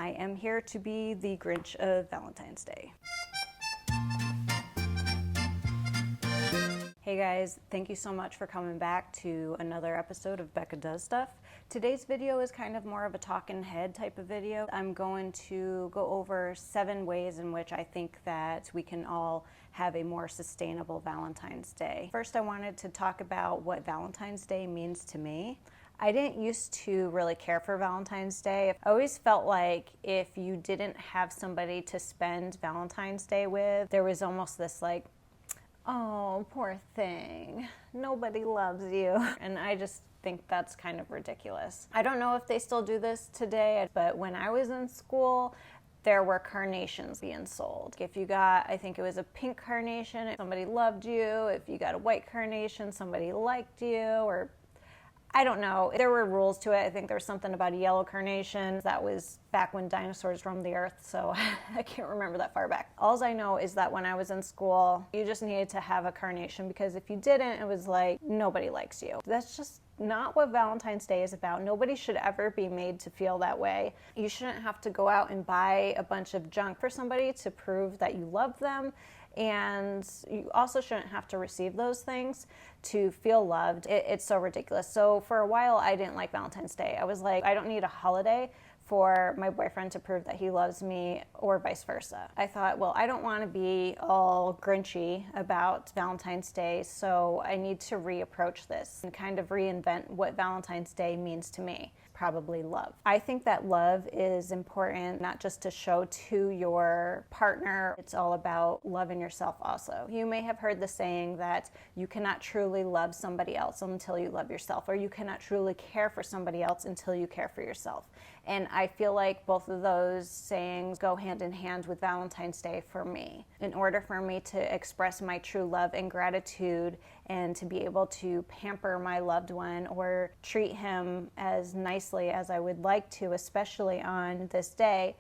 I am here to be the Grinch of Valentine's Day. Hey guys, thank you so much for coming back to another episode of Becca Does Stuff. Today's video is kind of more of a talking head type of video. I'm going to go over 7 ways in which I think that we can all have a more sustainable Valentine's Day. First, I wanted to talk about what Valentine's Day means to me. I didn't used to really care for Valentine's Day. I always felt like if you didn't have somebody to spend Valentine's Day with, there was almost this like, oh, poor thing, nobody loves you. And I just think that's kind of ridiculous. I don't know if they still do this today, but when I was in school, there were carnations being sold. If you got, I think it was a pink carnation, somebody loved you. If you got a white carnation, somebody liked you, or I don't know. There were rules to it. I think there was something about a yellow carnation. That was back when dinosaurs roamed the earth, so I can't remember that far back. All I know is that when I was in school, you just needed to have a carnation, because if you didn't, it was like, nobody likes you. That's just not what Valentine's Day is about. Nobody should ever be made to feel that way. You shouldn't have to go out and buy a bunch of junk for somebody to prove that you love them. And you also shouldn't have to receive those things to feel loved. It's so ridiculous. So for a while, I didn't like Valentine's Day. I was like, I don't need a holiday for my boyfriend to prove that he loves me, or vice versa. I thought, well, I don't want to be all grinchy about Valentine's Day, so I need to reapproach this and kind of reinvent what Valentine's Day means to me. Probably love. I think that love is important, not just to show to your partner. It's all about loving yourself also. You may have heard the saying that you cannot truly love somebody else until you love yourself, or you cannot truly care for somebody else until you care for yourself. And I feel like both of those sayings go hand in hand with Valentine's Day for me. In order for me to express my true love and gratitude, and to be able to pamper my loved one or treat him as nicely as I would like to, especially on this day,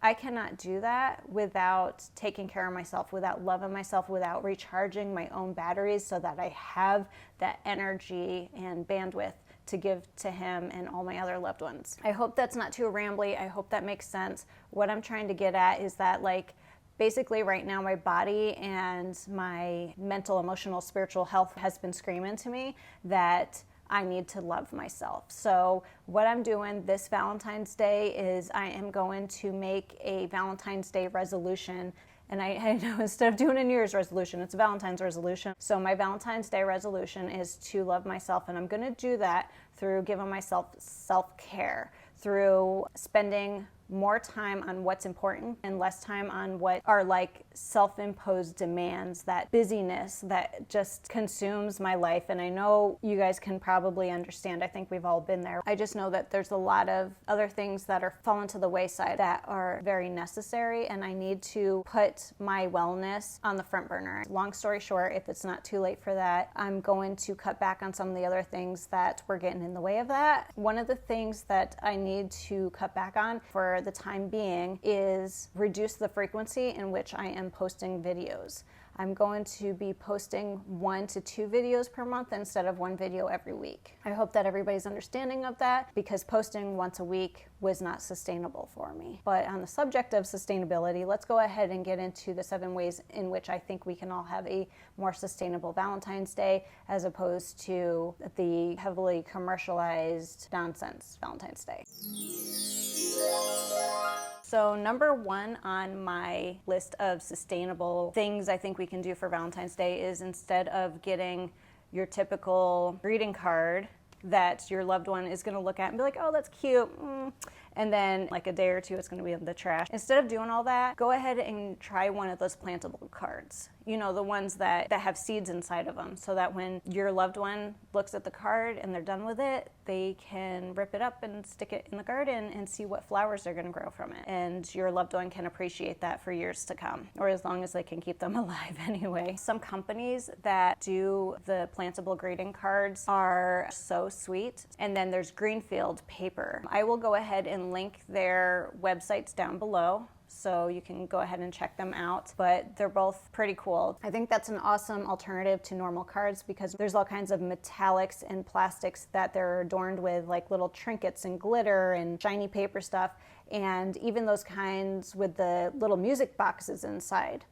I cannot do that without taking care of myself, without loving myself, without recharging my own batteries so that I have that energy and bandwidth to give to him and all my other loved ones. I hope that's not too rambly. I hope that makes sense. What I'm trying to get at is that, like, basically right now my body and my mental, emotional, spiritual health has been screaming to me that I need to love myself. So what I'm doing this Valentine's Day is I am going to make a Valentine's Day resolution. And I know, instead of doing a New Year's resolution, it's a Valentine's resolution. So my Valentine's Day resolution is to love myself. And I'm going to do that through giving myself self-care, through spending more time on what's important and less time on what are like self-imposed demands, that busyness that just consumes my life. And I know you guys can probably understand. I think we've all been there. I just know that there's a lot of other things that are falling to the wayside that are very necessary, and I need to put my wellness on the front burner. Long story short, if it's not too late for that, I'm going to cut back on some of the other things that were getting in the way of that. One of the things that I need to cut back on for the time being is reduce the frequency in which I am posting videos. I'm going to be posting 1 to 2 videos per month instead of 1 video every week. I hope that everybody's understanding of that, because posting once a week was not sustainable for me. But on the subject of sustainability, let's go ahead and get into the 7 ways in which I think we can all have a more sustainable Valentine's Day, as opposed to the heavily commercialized nonsense Valentine's Day. So number 1 on my list of sustainable things I think we can do for Valentine's Day is, instead of getting your typical greeting card that your loved one is going to look at and be like, oh, that's cute, and then like a day or two it's going to be in the trash. Instead of doing all that, go ahead and try one of those plantable cards. You know, the ones that have seeds inside of them, so that when your loved one looks at the card and they're done with it, they can rip it up and stick it in the garden and see what flowers are going to grow from it. And your loved one can appreciate that for years to come, or as long as they can keep them alive anyway. Some companies that do the plantable greeting cards are so sweet. And then there's Greenfield Paper. I will go ahead and link their websites down below, so you can go ahead and check them out, but they're both pretty cool. I think that's an awesome alternative to normal cards, because there's all kinds of metallics and plastics that they're adorned with, like little trinkets and glitter and shiny paper stuff, and even those kinds with the little music boxes inside.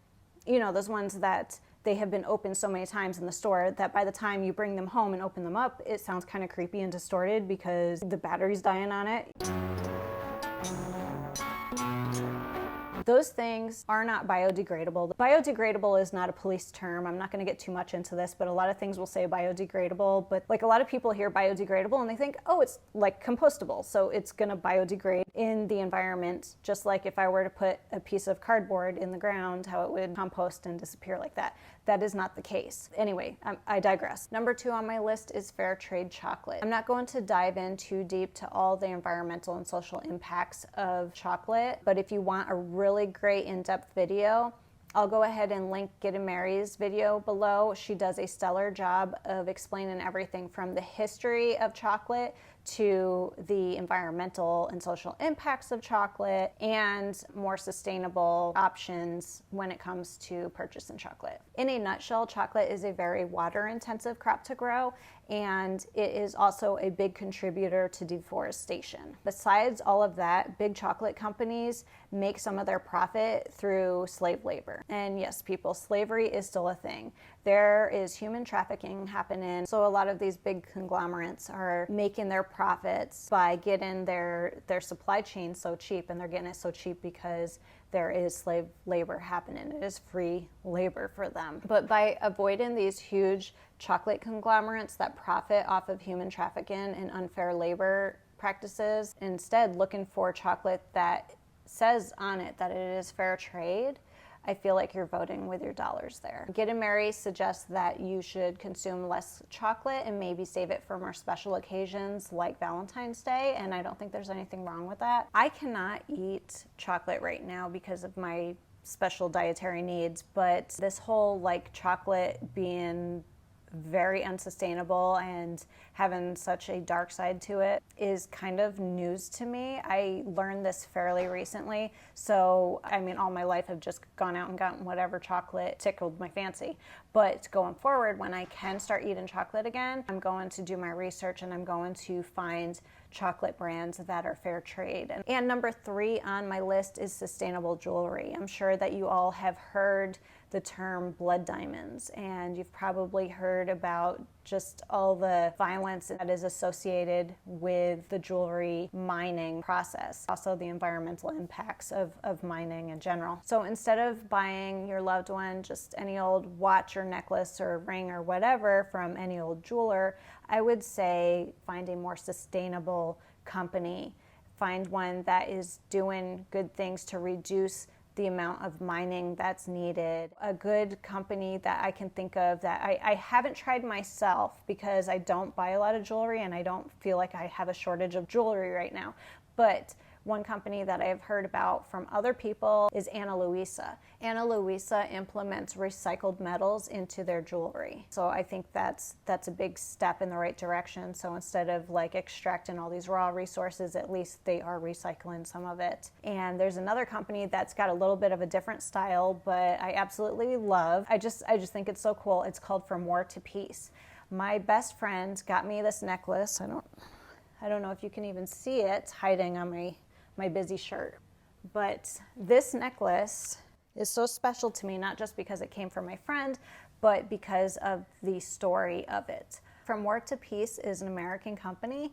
You know, those ones that they have been opened so many times in the store that by the time you bring them home and open them up, it sounds kind of creepy and distorted because the battery's dying on it. Those things are not biodegradable. Biodegradable is not a police term. I'm not going to get too much into this, but a lot of things will say biodegradable. But like a lot of people hear biodegradable and they think, oh, it's like compostable, so it's going to biodegrade in the environment, just like if I were to put a piece of cardboard in the ground, how it would compost and disappear like that. That is not the case. Anyway, I digress. Number 2 on my list is fair trade chocolate. I'm not going to dive in too deep to all the environmental and social impacts of chocolate, but if you want a really great in-depth video, I'll go ahead and link Getting Mary's video below. She does a stellar job of explaining everything from the history of chocolate to the environmental and social impacts of chocolate and more sustainable options when it comes to purchasing chocolate. In a nutshell, chocolate is a very water-intensive crop to grow, and it is also a big contributor to deforestation. Besides all of that, big chocolate companies make some of their profit through slave labor. And yes, people, slavery is still a thing. There is human trafficking happening. So a lot of these big conglomerates are making their profits by getting their supply chain so cheap, and they're getting it so cheap because there is slave labor happening. It is free labor for them. But by avoiding these huge chocolate conglomerates that profit off of human trafficking and unfair labor practices, instead looking for chocolate that says on it that it is fair trade, I feel like you're voting with your dollars there. Getting Mary suggests that you should consume less chocolate and maybe save it for more special occasions like Valentine's Day, and I don't think there's anything wrong with that. I cannot eat chocolate right now because of my special dietary needs, but this whole like chocolate being very unsustainable and having such a dark side to it is kind of news to me. I learned this fairly recently. So, I mean, all my life I've just gone out and gotten whatever chocolate tickled my fancy. But going forward, when I can start eating chocolate again, I'm going to do my research and I'm going to find chocolate brands that are fair trade. And number 3 on my list is sustainable jewelry. I'm sure that you all have heard the term blood diamonds, and you've probably heard about just all the violence that is associated with the jewelry mining process, also the environmental impacts of mining in general. So instead of buying your loved one just any old watch or necklace or ring or whatever from any old jeweler, I would say find a more sustainable company. Find one that is doing good things to reduce the amount of mining that's needed. A good company that I can think of that I haven't tried myself because I don't buy a lot of jewelry and I don't feel like I have a shortage of jewelry right now. But one company that I have heard about from other people is Ana Luisa. Ana Luisa implements recycled metals into their jewelry. So I think that's a big step in the right direction. So instead of like extracting all these raw resources, at least they are recycling some of it. And there's another company that's got a little bit of a different style, but I absolutely love. I just think it's so cool. It's called From War to Peace. My best friend got me this necklace. I don't know if you can even see it hiding on my busy shirt. But this necklace is so special to me, not just because it came from my friend, but because of the story of it. From War to Peace is an American company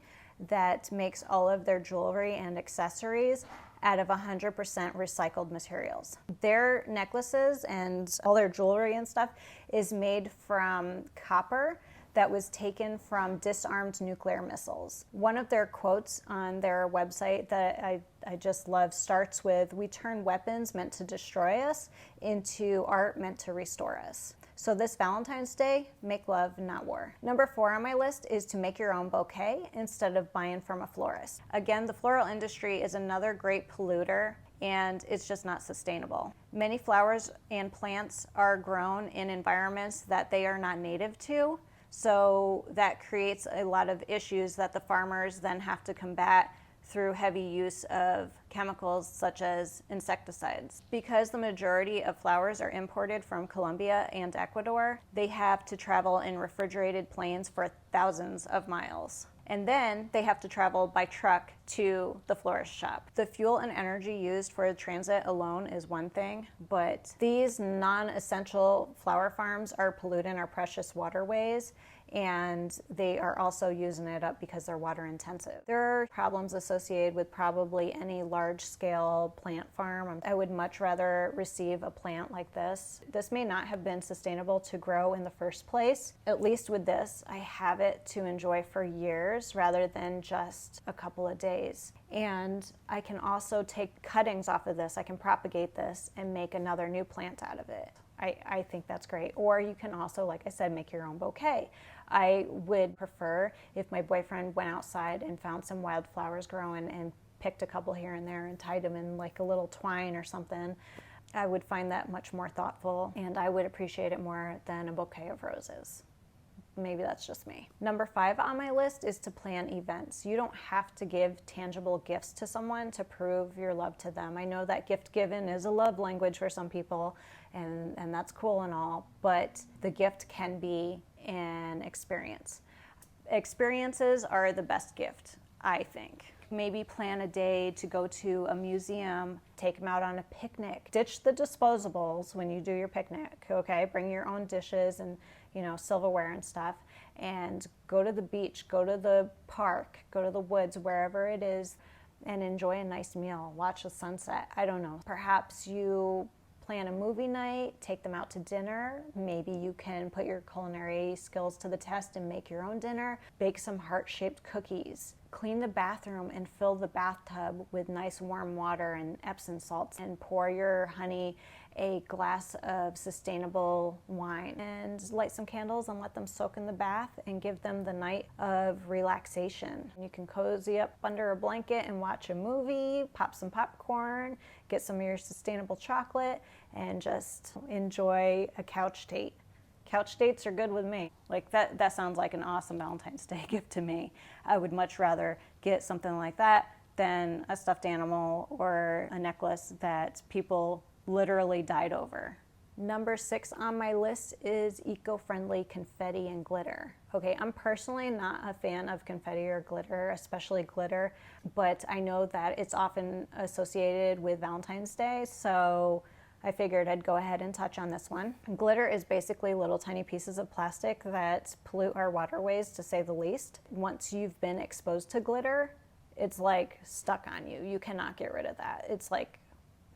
that makes all of their jewelry and accessories out of 100% recycled materials. Their necklaces and all their jewelry and stuff is made from copper that was taken from disarmed nuclear missiles. One of their quotes on their website that I just love starts with, "We turn weapons meant to destroy us into art meant to restore us." So this Valentine's Day, make love, not war. Number 4 on my list is to make your own bouquet instead of buying from a florist. Again, the floral industry is another great polluter, and it's just not sustainable. Many flowers and plants are grown in environments that they are not native to. So that creates a lot of issues that the farmers then have to combat through heavy use of chemicals such as insecticides. Because the majority of flowers are imported from Colombia and Ecuador, they have to travel in refrigerated planes for thousands of miles. and then they have to travel by truck to the florist shop. The fuel and energy used for transit alone is one thing, but these non-essential flower farms are polluting our precious waterways, and they are also using it up because they're water intensive. There are problems associated with probably any large-scale plant farm. I would much rather receive a plant like this. This may not have been sustainable to grow in the first place. At least with this, I have it to enjoy for years rather than just a couple of days. And I can also take cuttings off of this. I can propagate this and make another new plant out of it. I think that's great. Or you can also, like I said, make your own bouquet. I would prefer if my boyfriend went outside and found some wildflowers growing and picked a couple here and there and tied them in like a little twine or something. I would find that much more thoughtful, and I would appreciate it more than a bouquet of roses. Maybe that's just me. Number 5 on my list is to plan events. You don't have to give tangible gifts to someone to prove your love to them. I know that gift giving is a love language for some people, and that's cool and all, but the gift can be an experience. Experiences are the best gift, I think. Maybe plan a day to go to a museum, take them out on a picnic. Ditch the disposables when you do your picnic, okay? Bring your own dishes and, silverware and stuff, and go to the beach, go to the park, go to the woods, wherever it is, and enjoy a nice meal. Watch the sunset. I don't know. Perhaps you plan a movie night, take them out to dinner. Maybe you can put your culinary skills to the test and make your own dinner. Bake some heart-shaped cookies. Clean the bathroom and fill the bathtub with nice warm water and Epsom salts, and pour your honey a glass of sustainable wine, and light some candles and let them soak in the bath and give them the night of relaxation. You can cozy up under a blanket and watch a movie, pop some popcorn, get some of your sustainable chocolate, and just enjoy a couch date. Couch dates are good with me. Like that sounds like an awesome Valentine's Day gift to me. I would much rather get something like that than a stuffed animal or a necklace that people literally died over. Number 6 on my list is eco-friendly confetti and glitter. Okay, I'm personally not a fan of confetti or glitter, especially glitter, but I know that it's often associated with Valentine's Day, so I figured I'd go ahead and touch on this one. Glitter is basically little tiny pieces of plastic that pollute our waterways, to say the least. Once you've been exposed to glitter, it's like stuck on you. You cannot get rid of that. It's like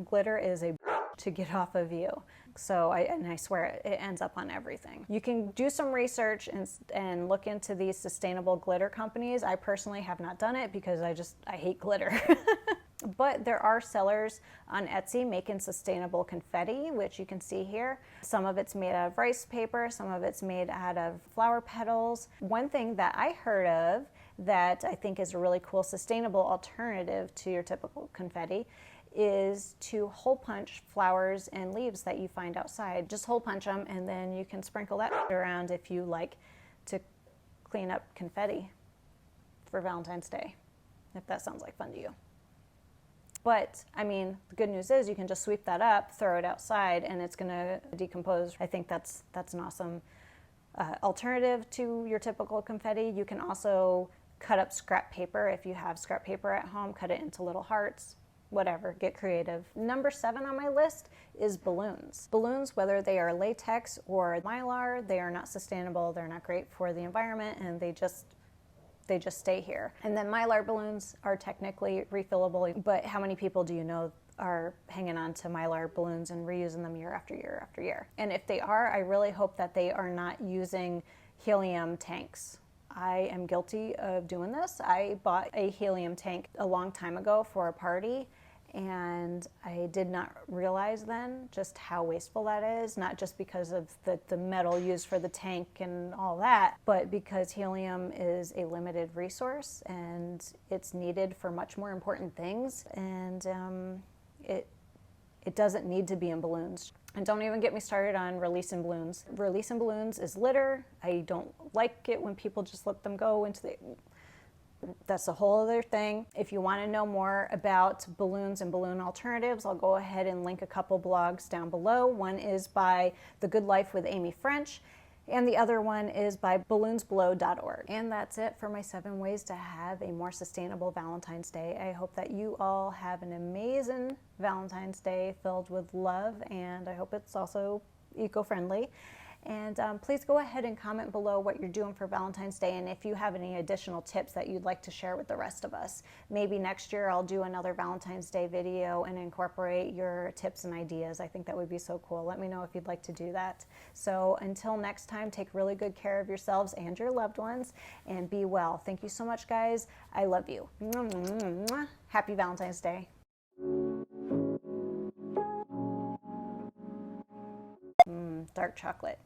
glitter is a to get off of you. So I swear it ends up on everything. You can do some research and look into these sustainable glitter companies. I personally have not done it because I hate glitter. But there are sellers on Etsy making sustainable confetti, which you can see here. Some of it's made out of rice paper, some of it's made out of flower petals. One thing that I heard of that I think is a really cool sustainable alternative to your typical confetti is to hole punch flowers and leaves that you find outside. Just hole punch them, and then you can sprinkle that around if you like to clean up confetti for Valentine's Day, if that sounds like fun to you. But, I mean, the good news is you can just sweep that up, throw it outside, and it's going to decompose. I think that's an awesome alternative to your typical confetti. You can also cut up scrap paper. If you have scrap paper at home, cut it into little hearts. Whatever, get creative. Number 7 on my list is balloons. Balloons, whether they are latex or mylar, they are not sustainable, they're not great for the environment, and they just stay here. And then mylar balloons are technically refillable, but how many people do you know are hanging on to mylar balloons and reusing them year after year after year? And if they are, I really hope that they are not using helium tanks. I am guilty of doing this. I bought a helium tank a long time ago for a party, and I did not realize then just how wasteful that is, not just because of the metal used for the tank and all that, but because helium is a limited resource and it's needed for much more important things, and it doesn't need to be in balloons. And don't even get me started on releasing balloons. Releasing balloons is litter. I don't like it when people just let them go into the... That's a whole other thing. If you want to know more about balloons and balloon alternatives, I'll go ahead and link a couple blogs down below. One is by The Good Life with Amy French. And the other one is by balloonsblow.org. And that's it for my 7 ways to have a more sustainable Valentine's Day. I hope that you all have an amazing Valentine's Day filled with love, and I hope it's also eco-friendly. And please go ahead and comment below what you're doing for Valentine's Day, and if you have any additional tips that you'd like to share with the rest of us. Maybe next year I'll do another Valentine's Day video and incorporate your tips and ideas. I think that would be so cool. Let me know if you'd like to do that. So until next time, take really good care of yourselves and your loved ones, and be well. Thank you so much, guys. I love you. Happy Valentine's Day. Dark chocolate.